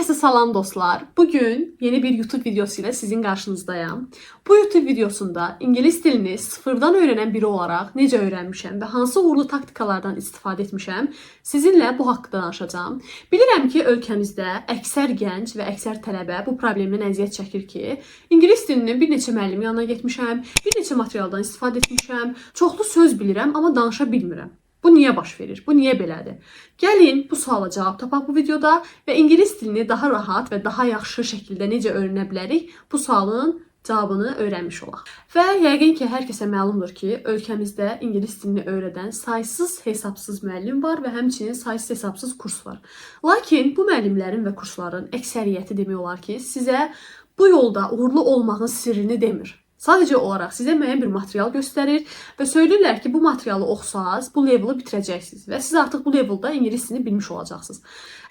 Herkese salam dostlar. Bugün yeni bir YouTube videosu ile sizin karşınızdayım. Bu YouTube videosunda İngiliz dilini sıfırdan öğrenen biri olarak necə öğrenmişəm və hansı uğurlu taktikalardan istifadə etmişəm, sizinlə bu haqqda danışacağım. Bilirəm ki, ölkəmizdə əksər gənc və əksər tələbə bu problemdən əziyyət çəkir ki, İngiliz dilinin bir neçə müəllim yanına getmişəm, bir neçə materialdan istifadə etmişəm, çoxlu söz bilirəm, amma danışa bilmirəm. Bu niyə baş verir? Bu niyə belədir? Gəlin bu suala cavab tapaq bu videoda və İngilis dilini daha rahat və daha yaxşı şəkildə necə öyrənə bilərik? Bu sualın cavabını öyrənmiş olaq. Və yəqin ki, hər kəsə məlumdur ki, ölkəmizdə İngilis dilini öyrədən saysız hesabsız müəllim var və həmçinin saysız hesabsız kurs var. Lakin bu müəllimlərin və kursların əksəriyyəti demək olar ki, sizə bu yolda uğurlu olmağın sirrini demir. Sadəcə olaraq sizə müəyyən bir material göstərir və söylürlər ki, bu materialı oxusaz, bu leveli bitirəcəksiniz və siz artıq bu levelda İngilis dilini bilmiş olacaqsınız.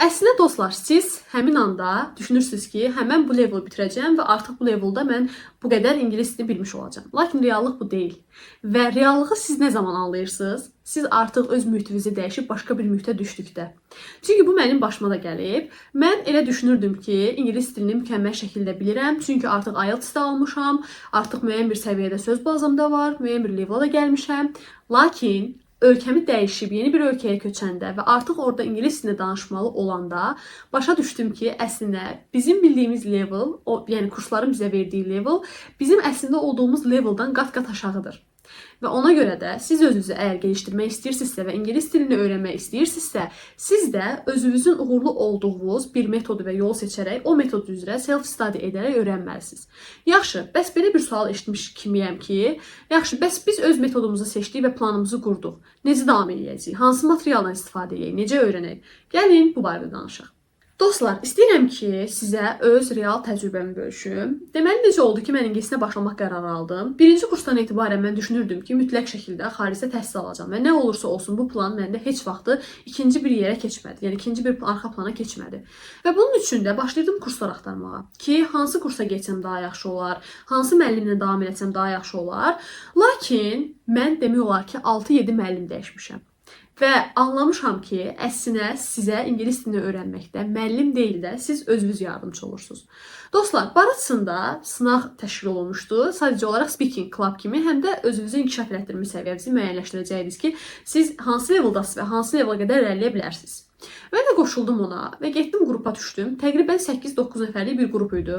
Əslində dostlar, siz həmin anda düşünürsünüz ki, həmən bu leveli bitirəcəm və artıq bu levelda mən bu qədər İngilis dilini bilmiş olacağım. Lakin reallıq bu deyil. Və reallığı siz nə zaman anlayırsınız? Siz artıq öz mühitinizi dəyişib başqa bir mühitə düşdükdə. Çünki bu mənim başıma da gəlib. Mən elə düşünürdüm ki, İngilis dilini mükəmməl şəkildə bilirəm. Çünki artıq IELTS-də almışam, artıq müəyyən bir səviyyədə söz bazamda var, müəyyən bir levela da gəlmişəm. Lakin ölkəmi dəyişib, yeni bir ölkəyə köçəndə və artıq orada İngilis dilində danışmalı olanda başa düşdüm ki, əslində bizim bildiyimiz level, yəni kursların bizə verdiyi level, bizim əslində olduğumuz leveldan qat-qat aşağıdır. Və ona görə də siz özünüzü əgər gelişdirmək istəyirsinizsə və İngilis dilini öyrənmək istəyirsinizsə, siz də özünüzün uğurlu olduğunuz bir metodu və yol seçərək o metod üzrə self-study edərək öyrənməlisiniz. Yaxşı, bəs belə bir sual eşitmiş kimiyəm ki, yaxşı, bəs biz öz metodumuzu seçdik və planımızı qurduq. Necə davam edəcəyik? Hansı materialdan istifadə edək? Necə öyrənək? Gəlin bu barədə danışaq. Dostlar, istəyirəm ki, sizə öz real təcrübəmi bölüşüm. Deməli, necə oldu ki, mən İngilisinə başlamaq qərarı aldım. Birinci kursdan etibarən mən düşünürdüm ki, mütləq şəkildə xaricdə təhsil alacağam və nə olursa olsun bu plan məndə heç vaxtı ikinci bir yerə keçmədi. Yəni ikinci bir arxa plana keçmədi. Və bunun üçün də başladım kurslar axtarmağa ki, hansı kursa getsəm daha yaxşı olar, hansı müəllimlə davam etsəm daha yaxşı olar. Lakin mən demək olar ki, 6-7 müəllim dəyişmişəm. Və anlamışam ki, əslində sizə İngilis dilini öyrənməkdə müəllim deyil də siz özünüz yardımcı olursunuz. Dostlar, barısında sınaq təşkil olunmuşdu. Sadəcə olaraq speaking club kimi həm də özünüzü inkişaf elətdirmə səviyyənizi müəyyənləşdirəcəksiniz ki, siz hansı leveldasınız və hansı levela qədər irəliləyə bilərsiniz. Mən də qoşuldum ona və getdim qrupa düşdüm. Təqribən 8-9 nəfərlik bir qrup idi.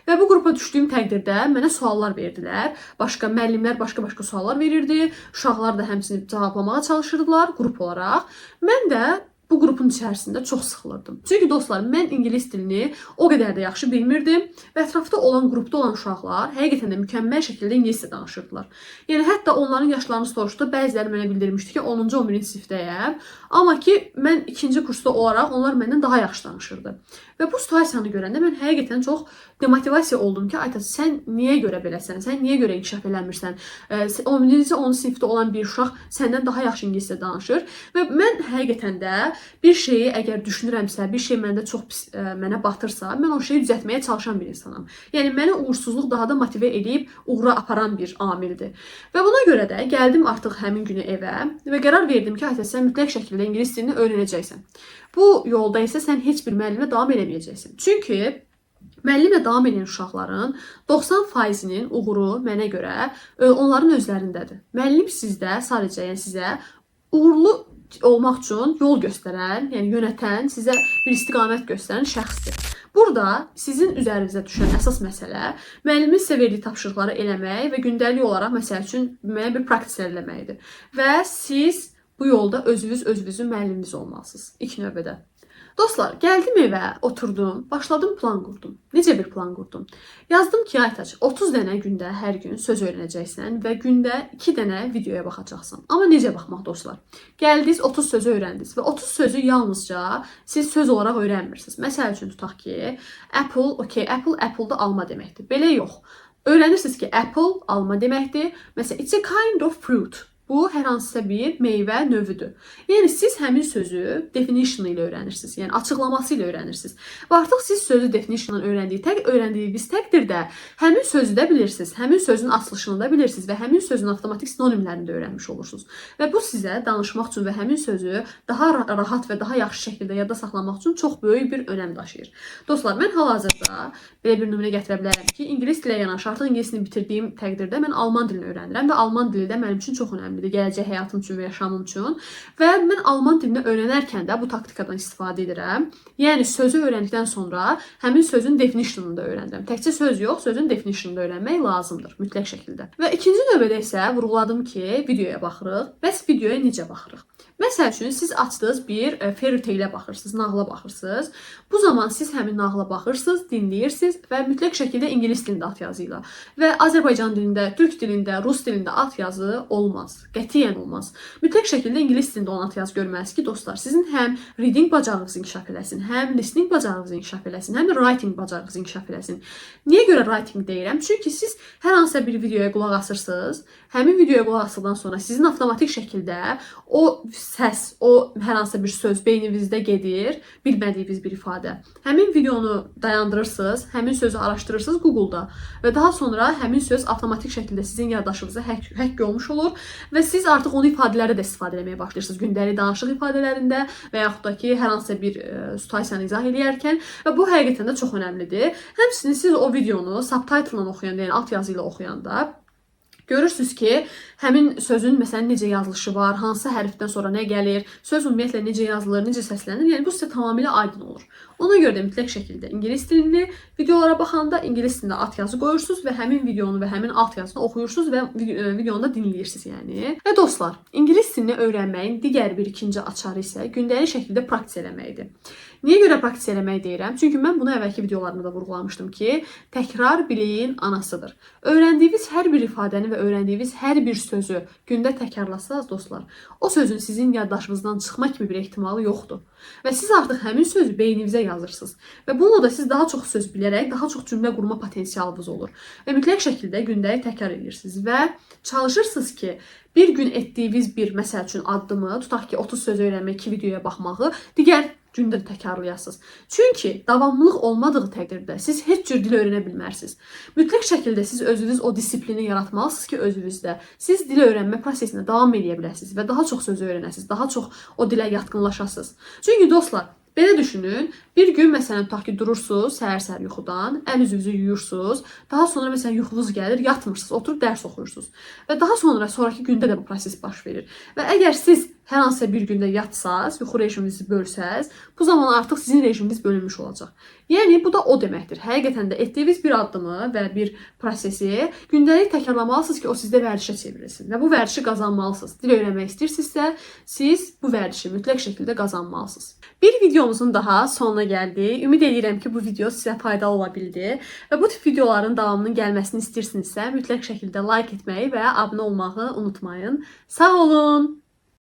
Və bu qrupa düşdüyüm təqdirdə mənə suallar verdilər. Başqa müəllimlər başqa suallar verirdi. Uşaqlar da həmçinin cavablamağa çalışırdılar qrup olaraq. Mən də bu qrupun içərisində çox sıxılırdım. Çünki dostlar, mən İngilis dilini o qədər də yaxşı bilmirdim və ətrafda olan qrupda olan uşaqlar həqiqətən də mükəmməl şəkildə ingiliscə danışırdılar. Yəni hətta onların yaşlarını soruşdu, bəziləri mənə bildirmişdi ki, 10-cu 11-ci sinifdəyəm, amma ki mən ikinci kursda olaraq onlar məndən daha yaxşı danışırdı. Və bu situasiyanı görəndə mən həqiqətən çox demotivasiya oldum ki, Aytaç, sən niyə görə beləsən? Sən niyə görə inkişaf eləmirsən? 11-ci 10-cu sinifdə olan bir uşaq səndən daha yaxşı ingiliscə danışır və mən həqiqətən də bir şeyi əgər düşünürəmsə, bir şey məndə çox pis, mənə batırsa, mən o şeyi düzəltməyə çalışan bir insanam. Yəni məni uğursuzluq daha da motivə edib uğura aparan bir amildir. Və buna görə də gəldim artıq həmin günü evə və qərar verdim ki, Aytaç, sən mütləq şəkildə İngilis dilini öyrənəcəksən. Bu yolda isə sən heç bir müəllimlə davam eləməyəcəksən. Çünki müəllimlə davam edən uşaqların 90%-nin uğuru mənə görə onların özlərindədir. Müəllim sizdə sadəcə sizə uğurlu olmaq üçün yol göstərən, yəni yönətən, sizə bir istiqamət göstərən şəxsdir. Burada sizin üzərinizə düşən əsas məsələ müəllimin sizə verdiyi tapşırıqları eləmək və gündəlik olaraq məsəl üçün müəyyən bir praktiklər eləməkdir. Və siz bu yolda özünüzün müəlliminiz olmalısınız ilk növbədə. Dostlar, gəldim evə, oturdum, başladım plan qurdum. Necə bir plan qurdum? Yazdım ki, Aytaç, 30 dənə gündə hər gün söz öyrənəcəksən və gündə 2 dənə videoya baxacaqsan. Amma necə baxmaq dostlar? Gəldiniz, 30 sözü öyrəndiniz və 30 sözü yalnızca siz söz olaraq öyrənmirsiniz. Məsəl üçün tutaq ki, Apple, Apple-da alma deməkdir. Belə yox. Öyrənirsiniz ki, Apple alma deməkdir. Məsələn, it's a kind of fruit. Bu hər hansısa bir meyvə növüdür. Yəni siz həmin sözü definition ilə öyrənirsiniz. Yəni açıqlaması ilə öyrənirsiniz. Və artıq siz sözü definition ilə öyrəndiyiniz təqdirdə həmin sözü də bilirsiniz. Həmin sözün açılışını da bilirsiniz və həmin sözün avtomatik sinonimlərini də öyrənmiş olursunuz. Və bu sizə danışmaq üçün və həmin sözü daha rahat və daha yaxşı şəkildə yadda saxlamaq üçün çox böyük bir önəm daşıyır. Dostlar, mən hal-hazırda belə bir nümunə gətirə bilərəm ki, ingilis dilə yanaşı artıq ingilis dilini bitirdiyim təqdirdə mən alman dilini öyrənirəm və alman dili də mənim üçün çox önəmlidir, gələcək həyatım üçün və yaşamım üçün. Və mən alman dilini öyrənərkən də bu taktikadan istifadə edirəm. Yəni sözü öyrəndikdən sonra həmin sözün definitionunu da öyrənirəm. Təkcə söz yox, sözün definitionunu da öyrənmək lazımdır mütləq şəkildə. Və ikinci növbədə isə vurğuladım ki, videoya baxırıq. Bəs videoya necə baxırıq? Məsəl üçün siz açdınız bir fairy tale-ə baxırsınız, nağıla baxırsınız. Bu zaman siz həmin nağıla baxırsınız, dinləyirsiniz və mütləq şəkildə ingilis dilində alt yazı ilə və Azərbaycan dilində, türk dilində, rus dilində alt yazı olmaz. Qətiyyən olmaz. Mütləq şəkildə ingilis dilində olan alt yazı görməlisiniz ki, dostlar, sizin həm reading bacarığınızı inkişaf eləsin, həm listening bacarığınızı inkişaf eləsin, həm də writing bacarığınızı inkişaf eləsin. Niyə görə writing deyirəm? Çünki siz hər hansısa bir videoya qulaq asırsınız. Həmin videoya qulaq asıldan sonra sizin avtomatik şəkildə o səs, o hər hansısa bir söz beyninizdə gedir, bilmədiyiniz bir ifadə. Həmin videonu dayandırırsınız, həmin sözü araşdırırsınız Google-da və daha sonra həmin söz avtomatik şəkildə sizin yaddaşınıza həkk olmuş olur və siz artıq onu ifadələrdə də istifadə etməyə başlayırsınız. Gündəlik danışıq ifadələrində və yaxud da ki, hər hansısa bir situasiyanı izah edərkən və bu həqiqətən də çox önəmlidir. Həmçinin siz o videonu subtitle-la oxuyanda, yəni alt yazı ilə oxuyanda görürsünüz ki, həmin sözün məsələn necə yazılışı var, hansı hərfdən sonra nə gəlir, söz ümumiyyətlə necə yazılır, necə səslənir, yəni bu sizə tamamilə aydın olur. Ona görə də mütləq şəkildə ingilis dilini videolara baxanda ingilis dilində alt yazı qoyursunuz və həmin videonu və həmin alt yazını oxuyursunuz və videonu da dinləyirsiniz yəni. Və dostlar, ingilis dilini öyrənməyin digər bir ikinci açarı isə gündəlik şəkildə praktik eləməkdir. Niyə görə praktik eləmək deyirəm? Çünki mən bunu əvvəlki videolarımda da vurğulamışdım ki, təkrar biliyin anasıdır. Öyrəndiyiniz hər bir ifadəni və öyrəndiyiniz hər bir sözü gündə təkrarlasanız, dostlar, o sözün sizin yaddaşınızdan çıxma kimi bir ehtimalı yoxdur. Və siz artıq həmin sözü beyninizə yazırsınız. Və bununla da siz daha çox söz bilərək, daha çox cümlə qurma potensialınız olur. Və mütləq şəkildə gündəlik təkrar edirsiniz və çalışırsınız ki, bir gün etdiyiniz bir, məsəl üçün addımı, tutaq ki, 30 söz öyrənmək, 2 videoya baxmağı, digər gündə təkrarlayasınız. Çünki davamlılıq olmadığı təqdirdə siz heç cür dil öyrənə bilmərsiniz. Mütləq şəkildə siz özünüz o disiplini yaratmalısınız ki, özünüzdə siz dil öyrənmə prosesində davam edə biləsiniz və daha çox söz öyrənəsiniz, daha çox o dilə yatqınlaşasınız. Çünki dostlar, belə düşünün, bir gün məsələn tutaq ki, durursunuz səhər-səhər yuxudan, əl üzünüzü yuyursunuz, daha sonra məsələn yuxunuz gəlir, yatmırsınız, oturub dərs oxuyursunuz və daha sonraki gündə də bu proses baş verir. Və əgər siz hər hansısa bir gündə yatsaz, yuxu rejiminizi bölsəz, bu zaman artıq sizin rejiminiz bölünmüş olacaq. Yəni bu da o deməkdir. Həqiqətən də etdiyiniz bir addımı və bir prosesi gündəlik təkrarlamalısınız ki, o sizdə vərdişə çevrilsin və bu vərdişi qazanmalısınız. Dil öyrənmək istəyirsinizsə, siz bu vərdişi mütləq şəkildə qazanmalısınız. Bir videomuzun daha sonuna gəldik. Ümid edirəm ki, bu video sizə faydalı ola bildi və bu tip videoların davamının gəlməsini istəyirsinizsə, mütləq şəkildə like etməyi və abunə olmağı unutmayın. Sağ olun.